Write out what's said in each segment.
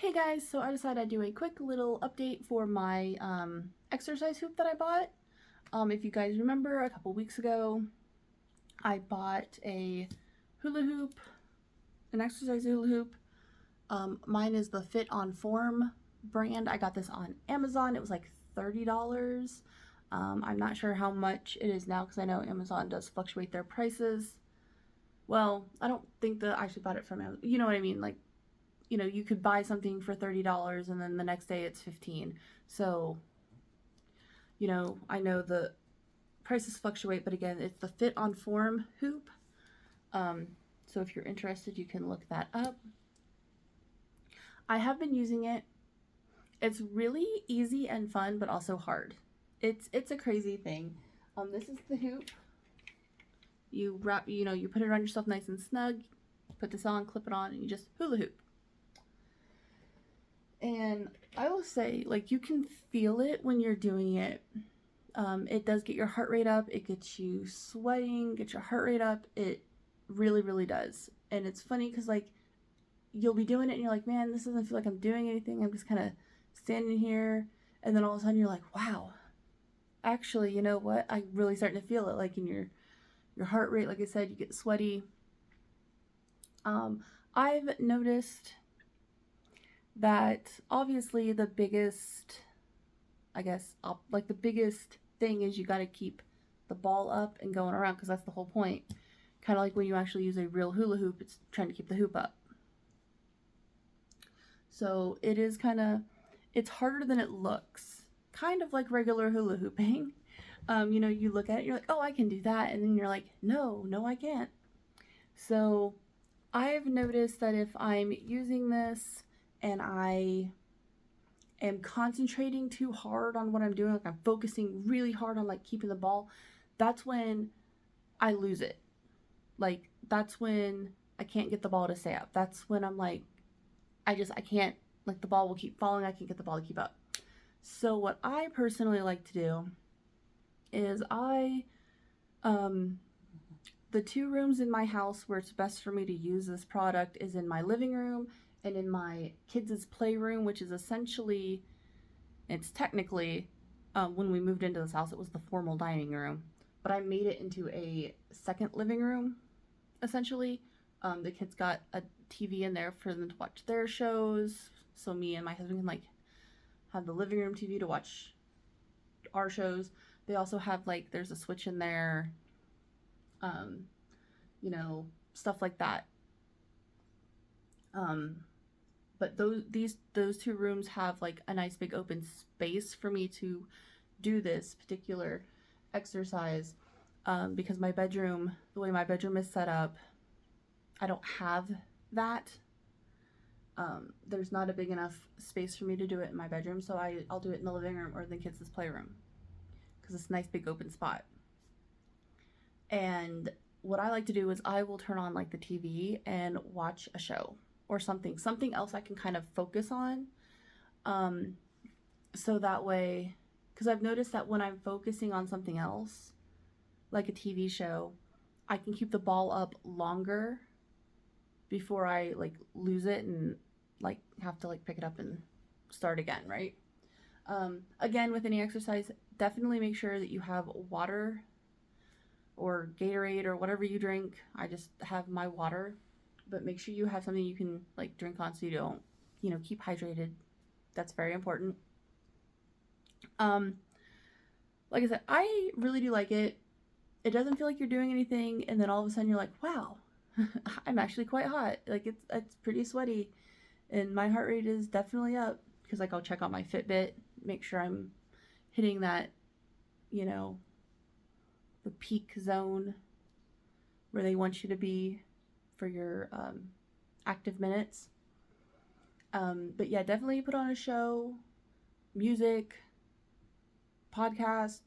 Hey guys, so I decided I'd do a quick little update for my exercise hoop that I bought. If you guys remember, a couple weeks ago, I bought a hula hoop, an exercise hula hoop. Mine is the Fit on Form brand. I got this on Amazon. It was like $30. I'm not sure how much it is now because I know Amazon does fluctuate their prices. Well, I don't think that I actually bought it from Amazon. You know what I mean? Like, you could buy something for $30 and then the next day it's 15. So, I know the prices fluctuate, but again, it's the Fit on Form hoop. So if you're interested, you can look that up. I have been using it. It's really easy and fun, but also hard. It's a crazy thing. This is the hoop. You wrap, you put it around yourself nice and snug. Put this on, clip it on, and you just hula hoop. And I will say, like, you can feel it when you're doing it. It does get your heart rate up. It gets you sweating, get your heart rate up. It really, really does. And it's funny because, like, you'll be doing it and you're like, man, this doesn't feel like I'm doing anything. I'm just kind of standing here. And then all of a sudden you're like, wow, actually, you know what? I'm really starting to feel it. Like in your heart rate, like I said, you get sweaty. I've noticed that obviously the biggest, like the biggest thing is you got to keep the ball up and going around because that's the whole point. Kind of like when you actually use a real hula hoop, it's trying to keep the hoop up. So it is it's harder than it looks. Kind of like regular hula hooping. You look at it, you're like, oh, I can do that. And then you're like, no, I can't. So I've noticed that if I'm using this and I am concentrating too hard on what I'm doing, like I'm focusing really hard on like keeping the ball, that's when I lose it. Like that's when I can't get the ball to stay up. That's when I'm like, I can't, like the ball will keep falling. I can't get the ball to keep up. So what I personally like to do is the two rooms in my house where it's best for me to use this product is in my living room and in my kids' playroom, which is essentially, it's technically, when we moved into this house, it was the formal dining room, but I made it into a second living room, essentially. The kids got a TV in there for them to watch their shows, so me and my husband can like have the living room TV to watch our shows. They also have like, there's a switch in there, stuff like that. But those two rooms have like a nice big open space for me to do this particular exercise, because my bedroom, the way my bedroom is set up, I don't have that. There's not a big enough space for me to do it in my bedroom, so I'll do it in the living room or the kids' playroom because it's a nice big open spot. And what I like to do is I will turn on like the TV and watch a show or something else I can kind of focus on. So that way, because I've noticed that when I'm focusing on something else, like a TV show, I can keep the ball up longer before I like lose it and like have to like pick it up and start again, right? Again, with any exercise, definitely make sure that you have water or Gatorade or whatever you drink. I just have my water, but make sure you have something you can like drink on so you don't, keep hydrated. That's very important. Like I said, I really do like it. It doesn't feel like you're doing anything, and then all of a sudden you're like, wow, I'm actually quite hot. Like it's pretty sweaty, and my heart rate is definitely up because like I'll check on my Fitbit, make sure I'm hitting that, the peak zone where they want you to be for your active minutes. But yeah, definitely put on a show, music, podcast,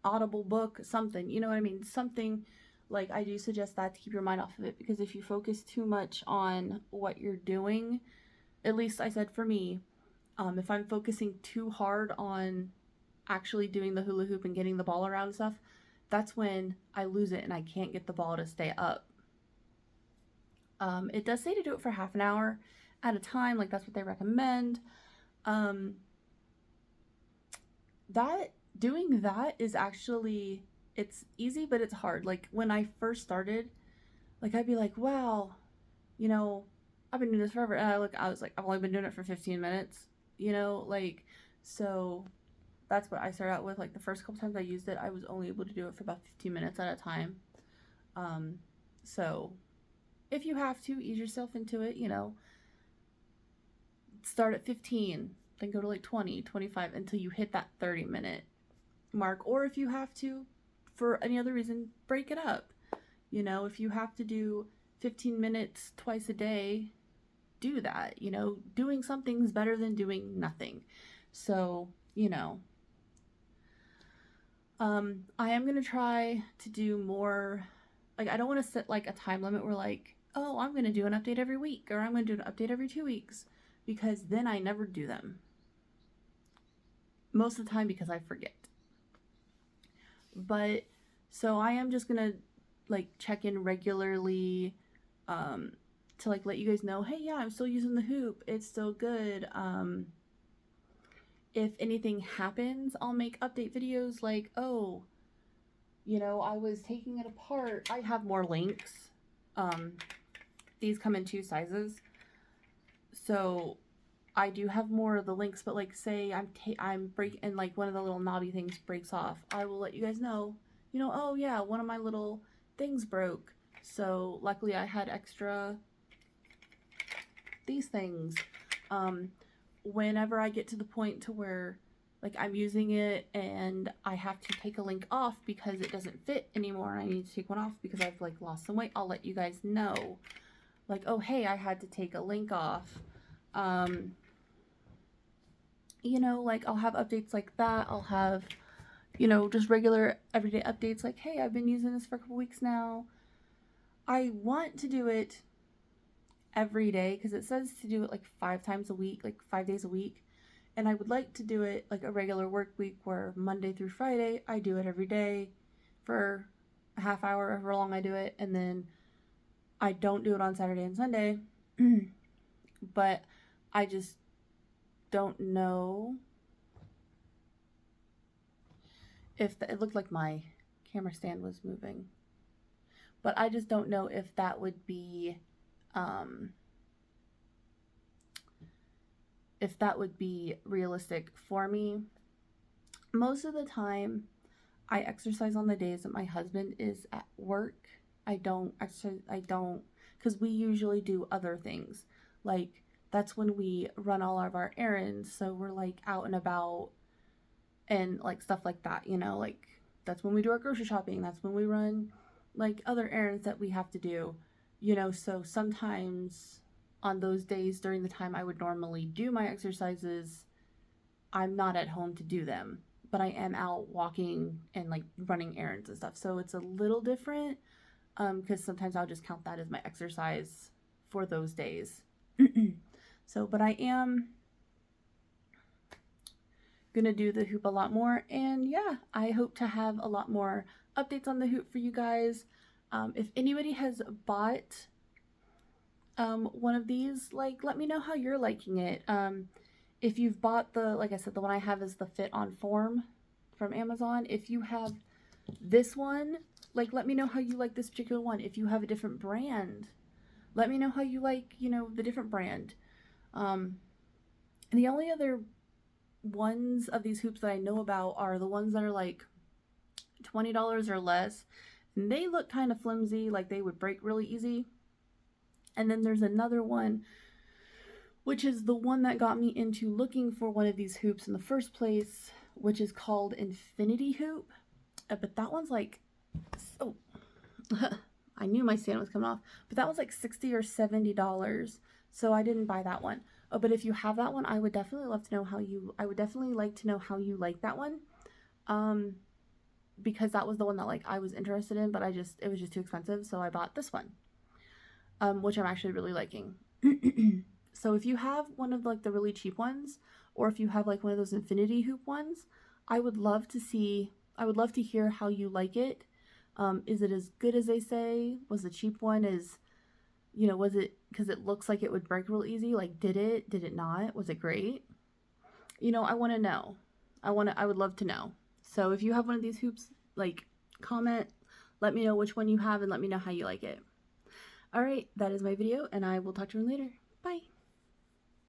Audible book, something, you know what I mean? Something. Like, I do suggest that to keep your mind off of it, because if you focus too much on what you're doing, at least I said for me, if I'm focusing too hard on actually doing the hula hoop and getting the ball around and stuff, that's when I lose it and I can't get the ball to stay up. It does say to do it for half an hour, at a time. Like that's what they recommend. That doing that is actually, it's easy, but it's hard. Like when I first started, like I'd be like, wow, you know, I've been doing this forever. And I was like, I've only been doing it for 15 minutes, like, so that's what I started out with. Like the first couple times I used it, I was only able to do it for about 15 minutes at a time. So if you have to ease yourself into it, start at 15, then go to like 20, 25 until you hit that 30-minute mark. Or if you have to, for any other reason, break it up. If you have to do 15 minutes twice a day, do that. Doing something's better than doing nothing. So, I am going to try to do more. Like, I don't want to set like a time limit where like, oh, I'm going to do an update every week, or I'm going to do an update every 2 weeks, because then I never do them. Most of the time because I forget. But so I am just going to like check in regularly to like let you guys know, hey, yeah, I'm still using the hoop. It's still good. If anything happens, I'll make update videos like, oh, I was taking it apart. I have more links. These come in 2 sizes. So I do have more of the links, but like say I'm breaking and like one of the little knobby things breaks off, I will let you guys know, oh yeah, one of my little things broke. So luckily I had extra these things. Whenever I get to the point to where like I'm using it and I have to take a link off because it doesn't fit anymore and I need to take one off because I've like lost some weight, I'll let you guys know. Like, oh hey, I had to take a link off. Like I'll have updates like that. I'll have, just regular everyday updates like, hey, I've been using this for a couple weeks now. I want to do it every day because it says to do it like 5 times a week, like 5 days a week. And I would like to do it like a regular work week where Monday through Friday, I do it every day for a half hour, however long I do it. And then I don't do it on Saturday and Sunday. But I just don't know if it looked like my camera stand was moving. But I just don't know if that would be realistic for me. Most of the time I exercise on the days that my husband is at work. I don't exercise, because we usually do other things. Like that's when we run all of our errands, so we're like out and about and like stuff like that, like that's when we do our grocery shopping, that's when we run like other errands that we have to do, so sometimes on those days during the time I would normally do my exercises, I'm not at home to do them, but I am out walking and like running errands and stuff. So it's a little different because sometimes I'll just count that as my exercise for those days. So, but I am gonna do the hoop a lot more, and yeah, I hope to have a lot more updates on the hoop for you guys. If anybody has bought one of these, like let me know how you're liking it. If you've bought like I said, the one I have is the Fit on Form from Amazon. If you have this one, like let me know how you like this particular one. If you have a different brand, let me know how you like, the different brand. And the only other ones of these hoops that I know about are the ones that are like $20 or less, and they look kind of flimsy, like they would break really easy. And then there's another one, which is the one that got me into looking for one of these hoops in the first place, which is called Infinity Hoop. But that one's like, so I knew my stand was coming off, but that was like $60 or $70, so I didn't buy that one. Oh, but if you have that one, I would definitely love to know I would definitely like to know how you like that one, because that was the one that like I was interested in, but it was just too expensive, so I bought this one, which I'm actually really liking. So if you have one of like the really cheap ones, or if you have like one of those Infinity Hoop ones, I would love to hear how you like it. Is it as good as they say? Was the cheap one was it because it looks like it would break real easy. Like, did it not? Was it great? You know, I want to know. I would love to know. So if you have one of these hoops, like, comment, let me know which one you have, and let me know how you like it. Alright, that is my video, and I will talk to you later. Bye!